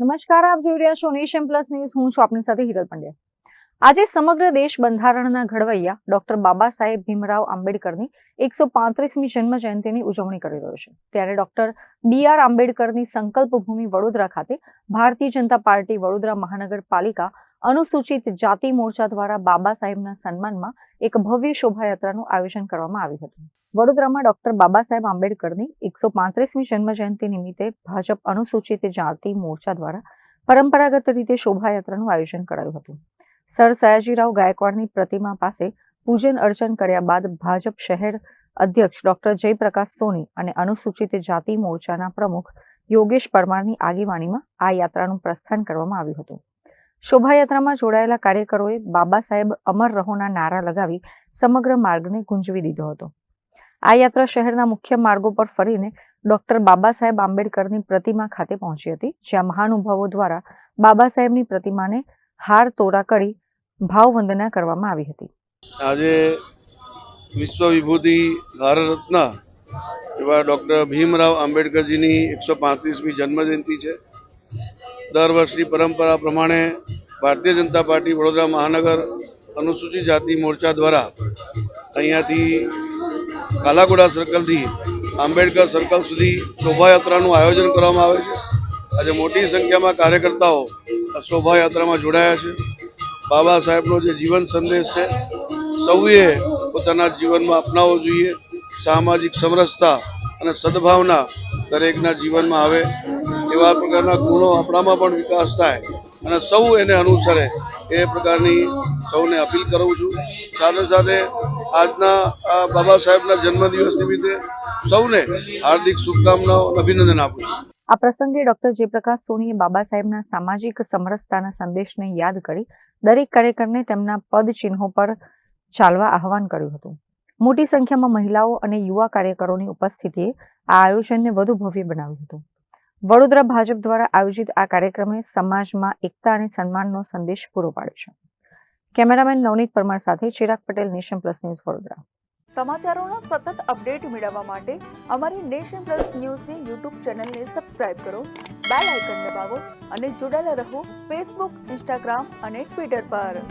નમસ્કાર, આપ જોઈ રહ્યા છો નેશન પ્લસ ન્યૂઝ. હું છું આપની સાથે હિરલ પંડ્યા. આજે સમગ્ર દેશ બંધારણના ઘડવૈયા ડોક્ટર બાબા સાહેબ ભીમરાવ આંબેડકરની 135મી જન્મ જયંતિની ઉજવણી કરી રહ્યો છે. ત્યારે ડોક્ટર BR આંબેડકરની સંકલ્પ ભૂમિ વડોદરા ખાતે ભારતીય જનતા પાર્ટી વડોદરા મહાનગરપાલિકા અનુસૂચિત જાતિ મોરચા દ્વારા બાબા સાહેબના સન્માનમાં એક ભવ્ય શોભાયાત્રાનું આયોજન કરવામાં આવ્યું હતું. વડોદરામાં ડોક્ટર બાબા સાહેબ આંબેડકરની 135મી જન્મ જયંતિ નિમિત્તે ભાજપ અનુસૂચિત જાતિ મોરચા દ્વારા પરંપરાગત રીતે શોભાયાત્રાનું આયોજન કરાયું હતું. સર સયાજીરાવ ગાયકવાડની પ્રતિમા પાસે પૂજન અર્ચન કર્યા બાદ ભાજપ શહેર અધ્યક્ષ ડોક્ટર જયપ્રકાશ સોની અને અનુસૂચિત જાતિ મોરચાના પ્રમુખ યોગેશ પરમારની આગેવાનીમાં આ યાત્રાનું પ્રસ્થાન કરવામાં આવ્યું હતું. શોભાયાત્રામાં જોડાયેલા કાર્યકરોએ બાબા સાહેબ અમર રહોના નારા લગાવી સમગ્ર માર્ગને ગુંજવી દીધો હતો. આ યાત્રા શહેરના મુખ્ય માર્ગો પર ફરીને ડોક્ટર બાબા સાહેબ આંબેડકરની પ્રતિમા ખાતે પહોંચી હતી, જ્યાં મહાનુભાવો દ્વારા બાબા સાહેબની પ્રતિમાને હાર તોરા કરી ભાવવંદના કરવામાં આવી હતી. આજે વિશ્વ વિભૂતિ ભારત રત્ન એવા ડોક્ટર ભીમરાવ આંબેડકરજીની 135મી જન્મજયંતિ છે. દર વર્ષની પરંપરા પ્રમાણે ભારતીય જનતા પાર્ટી વડોદરા મહાનગર અનુસૂચિત જાતિ મોરચા દ્વારા અહીંયાથી કાલાઘોડા સર્કલથી આંબેડકર સર્કલ સુધી શોભાયાત્રાનું આયોજન કરવામાં આવે છે. આજે મોટી સંખ્યામાં કાર્યકર્તાઓ આ શોભાયાત્રામાં જોડાયા છે. બાબા સાહેબનો જે જીવન સંદેશ છે સૌએ પોતાના જીવનમાં અપનાવવો જોઈએ. સામાજિક સમરસતા અને સદભાવના દરેકના જીવનમાં આવે એવા પ્રકારના ગુણો આપણામાં પણ વિકાસ થાય અને સૌ એને અનુસરે એ પ્રકારની સૌને અપીલ કરું છું. સાથે સાથે આજના આ બાબા સાહેબના જન્મદિવસ નિમિત્તે સૌને હાર્દિક શુભકામનાઓ અભિનંદન આપું છું. આ પ્રસંગે ડોક્ટર જયપ્રકાશ સોનીએ બાબા સાહેબના સામાજિક સમરસતાના સંદેશને યાદ કરી દરેક કાર્યકરને તેમના પદ ચિહ્નો પર ચાલવા આહવાન કર્યું હતું. મોટી સંખ્યામાં મહિલાઓ અને યુવા કાર્યકરોની ઉપસ્થિતિએ આ આયોજનને વધુ ભવ્ય બનાવ્યું હતું. વડોદરા ભાજપ દ્વારા આયોજિત આ કાર્યક્રમે સમાજમાં એકતા અને સન્માનનો સંદેશ પૂરો પાડ્યો છે. કેમેરામેન નવનીત પરમાર સાથે Chirag Patel, nation plus news, Vadodara. સમાચારોના સતત અપડેટ મેળવવા માટે અમારી નેશન પ્લસ ન્યૂઝની યુટ્યુબ ચેનલને સબસ્ક્રાઇબ કરો, બેલ આઇકન દબાવો અને જોડાયેલા રહો ફેસબુક, ઇન્સ્ટાગ્રામ અને ટ્વિટર પર.